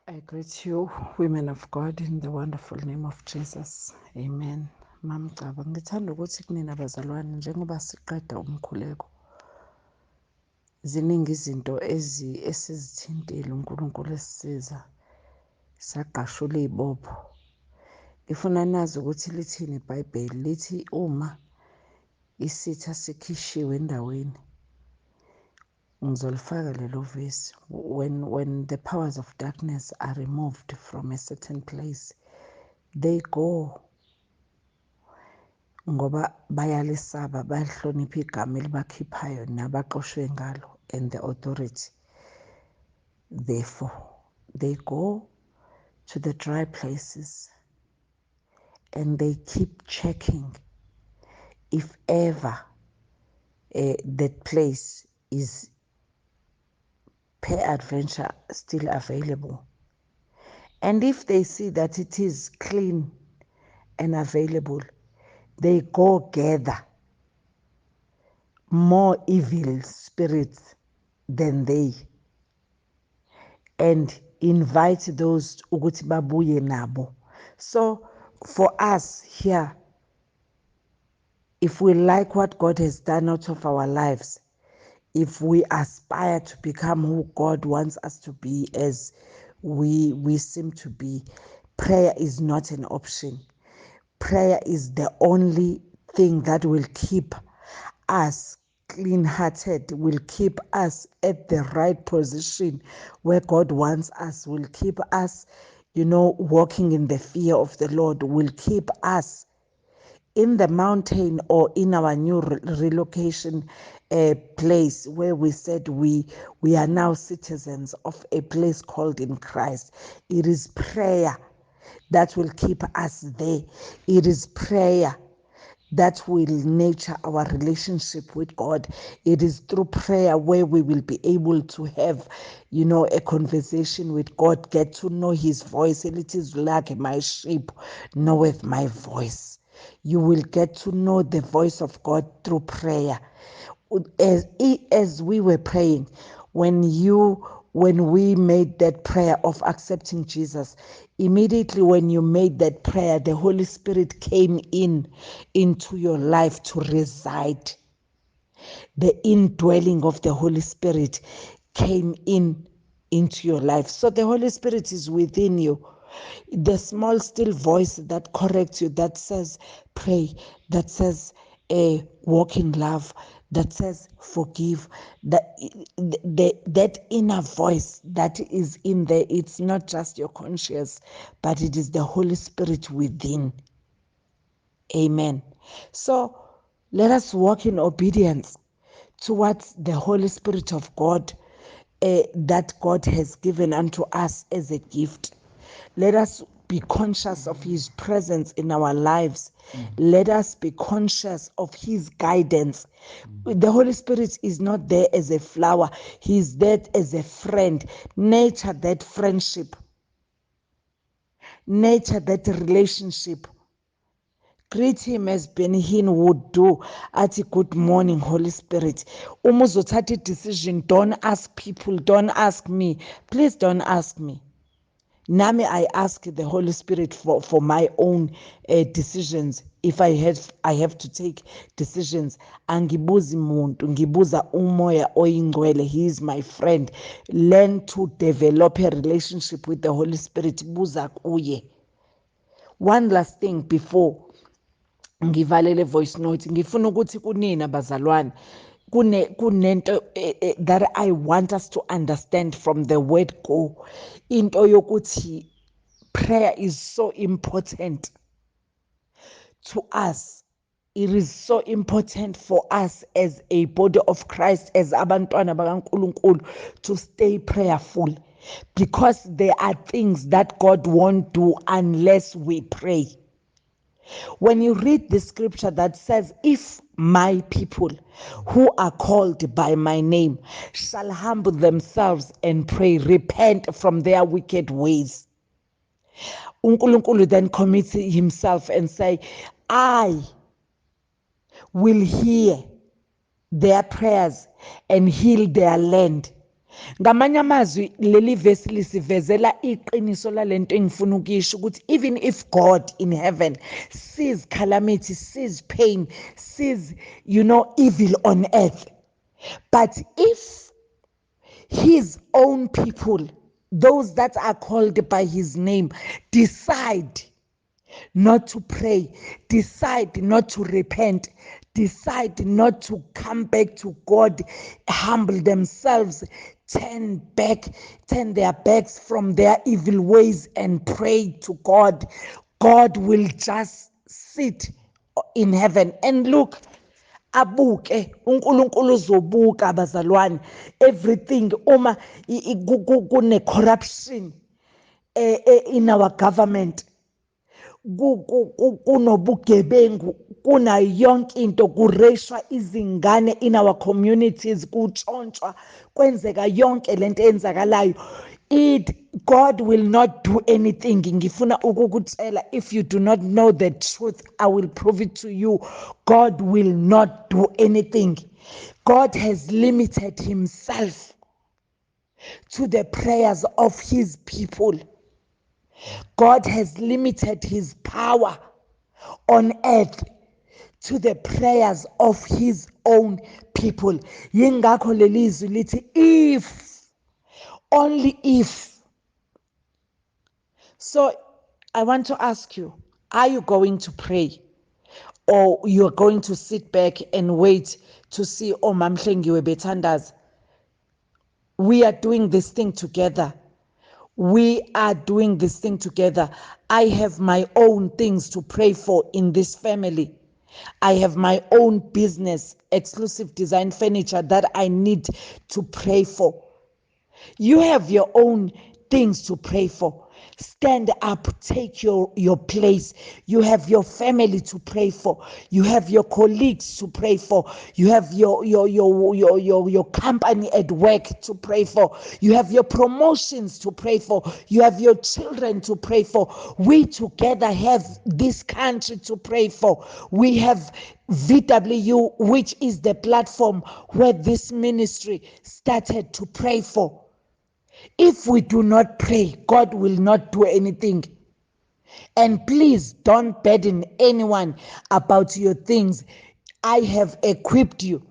I greet you, women of God, in the wonderful name of Jesus. Amen. Mamcaba, ngithanda ukuthi kunina bazalwane njengoba siqeda umkhuleko. Ziningi izinto esizithintile uNkulunkulu esisiza. Saqashula izibopho. Ngifuna nazi ukuthi lithini iBhayibheli lithi uma isitha sikhishiwe endaweni. Ngizolifaka lelo verse when the powers of darkness are removed from a certain place, they go ngoba bayalisaba, bayalihlonipha igama elibakhiphayo nabaqoshwe ngalo and the authority. Therefore, they go to the dry places and they keep checking if ever that place is peradventure still available. And if they see that it is clean and available, they go gather more evil spirits than they and invite those ukuthi babuye nabo. So for us here, if we like what God has done out of our lives, if we aspire to become who God wants us to be as we seem to be, prayer is not an option. Prayer is the only thing that will keep us clean-hearted, will keep us at the right position where God wants us, will keep us, walking in the fear of the Lord, will keep us in the mountain or in our new relocation place where we said we are now citizens of a place called in Christ. It is prayer that will keep us there. It is prayer that will nurture our relationship with God. It is through prayer where we will be able to have, a conversation with God, get to know his voice. And it is like my sheep knoweth my voice. You will get to know the voice of God through prayer. As we were praying, when we made that prayer of accepting Jesus, immediately when you made that prayer, the Holy Spirit came into your life to reside. The indwelling of the Holy Spirit came into your life. So the Holy Spirit is within you. The small still voice that corrects you, that says pray, that says walk in love, that says forgive, that inner voice that is in there, it's not just your conscience, but it is the Holy Spirit within. Amen. So let us walk in obedience towards the Holy Spirit of God that God has given unto us as a gift. Let us be conscious of his presence in our lives. Let us be conscious of his guidance. The Holy Spirit is not there as a flower. He is there as a friend. Nurture that friendship. Nurture that relationship. Greet him as Benihin would do. Ati, good morning, Holy Spirit. Uma uzothatha decision, don't ask people, don't ask me. Please don't ask me. Nami, I ask the Holy Spirit for my own decisions. If I have to take decisions, angibuzi muntu, ngibuza umoya oyingcwele. He is my friend. Learn to develop a relationship with the Holy Spirit. Buza kuye. One last thing before ngivalele voice note, ngifuna ukuthi kunina bazalwane kunento that I want us to understand from the word go. Into yokuthi prayer is so important to us. It is so important for us as a body of Christ, as abantwana bakaNkulunkulu, to stay prayerful, because there are things that God won't do unless we pray. When you read the scripture that says, if my people who are called by my name shall humble themselves and pray, repent from their wicked ways, uNkulunkulu then commits himself and say, I will hear their prayers and heal their land. Ngamanye amazwi leli verse lisivezela iqiniso lalento engifuna ukuyisho ukuthi even if God in heaven sees calamity, sees pain, sees evil on earth, but if his own people, those that are called by his name, decide not to pray, decide not to repent, decide not to come back to God, humble themselves, turn their backs from their evil ways and pray to God, God will just sit in heaven and look. Abuke uNkulunkulu uzobuka bazalwane everything uma kune corruption in our government, kunobugebengu, kuna yonke into, kureshwa izingane in our communities, kutshontshwa, kwenzeka yonke lento eyenzakalayo, God will not do anything. Ngifuna ukukutshela, if you do not know the truth, I will prove it to you. God will not do anything. God has limited himself to the prayers of his people. God has limited his power on earth to the prayers of his own people. Yingakho lelizwi lithi if, only if. So I want to ask you, are you going to pray? Or you're going to sit back and wait to see, oh, Mamhlengiwe Bethanda's, we are doing this thing together. We are doing this thing together. I have my own things to pray for in this family. I have my own business, exclusive design furniture, that I need to pray for. You have your own things to pray for. Stand up, take your place. You have your family to pray for. You have your colleagues to pray for. You have your company at work to pray for. You have your promotions to pray for. You have your children to pray for. We together have this country to pray for. We have VW, which is the platform where this ministry started, to pray for. If we do not pray, God will not do anything. And please don't burden anyone about your things. I have equipped you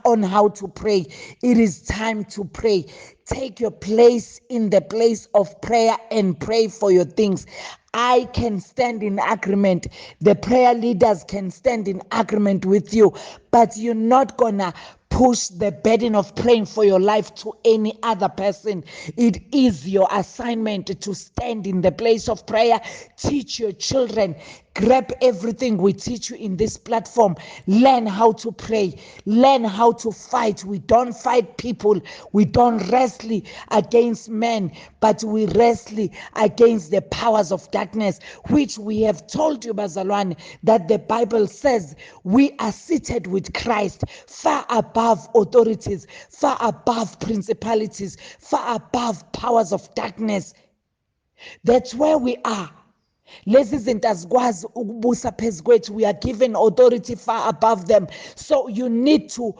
on how to pray. It is time to pray. Take your place in the place of prayer and pray for your things. I can stand in agreement. The prayer leaders can stand in agreement with you, but you're not gonna push the burden of praying for your life to any other person. It is your assignment to stand in the place of prayer. Teach your children. Grab everything we teach you in this platform. Learn how to pray. Learn how to fight. We don't fight people. We don't wrestle against men, but we wrestle against the powers of darkness, which we have told you, Bazalwane, that the Bible says we are seated with Christ far above authorities, far above principalities, far above powers of darkness. That's where we are. Lezi zinto azikwazi ukubusa phezu kwethu. We are given authority far above them. So you need to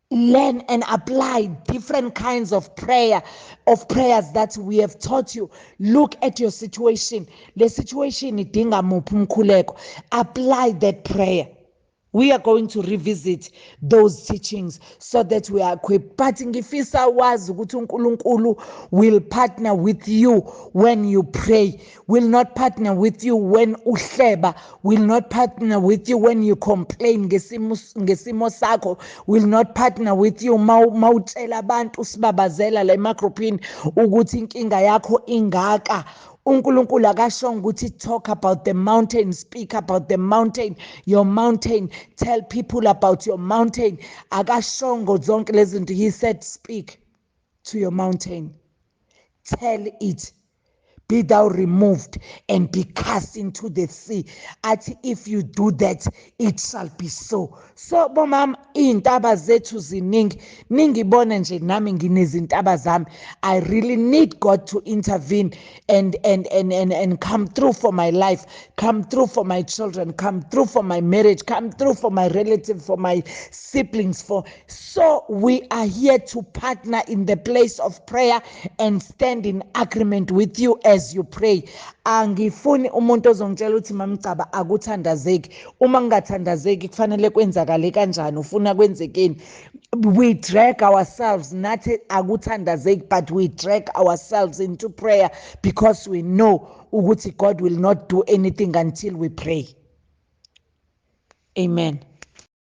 learn and apply different kinds of prayers that we have taught you. Look at your situation. The situation idinga muphi umkhuleko. Apply that prayer. We are going to revisit those teachings so that we are equipped. But ngifisa wazi ukuthi uNkulunkulu will partner with you when you pray, will not partner with you when uhleba, will not partner with you when you complain ngesimo sakho, will not partner with you mawutshela abantu sibabazela la emagroupini ukuthi inkinga yakho ingaka. uNkulunkulu akashongo ukuthi talk about the mountain, speak about the mountain, your mountain, tell people about your mountain. Akashongo zonke lezi zinto. He said speak to your mountain, tell it, be thou removed and be cast into the sea. Athi if you do that, it shall be so. So bomam iy'ntaba zethu ziningi, ningibone nje nami nginezintaba zami. I really need God to intervene and come through for my life, come through for my children, come through for my marriage, come through for my relative, for my siblings. So we are here to partner in the place of prayer and stand in agreement with you as you pray. Angifuni umuntu ozongitshela ukuthi mamcaba akuthandazeki. Uma ngingathandazeki kufanele kwenzakale kanjani, ufuna kwenzekeni. We drag ourselves, nathi akuthandazeki, but we drag ourselves into prayer because we know ukuthi God will not do anything until we pray. Amen.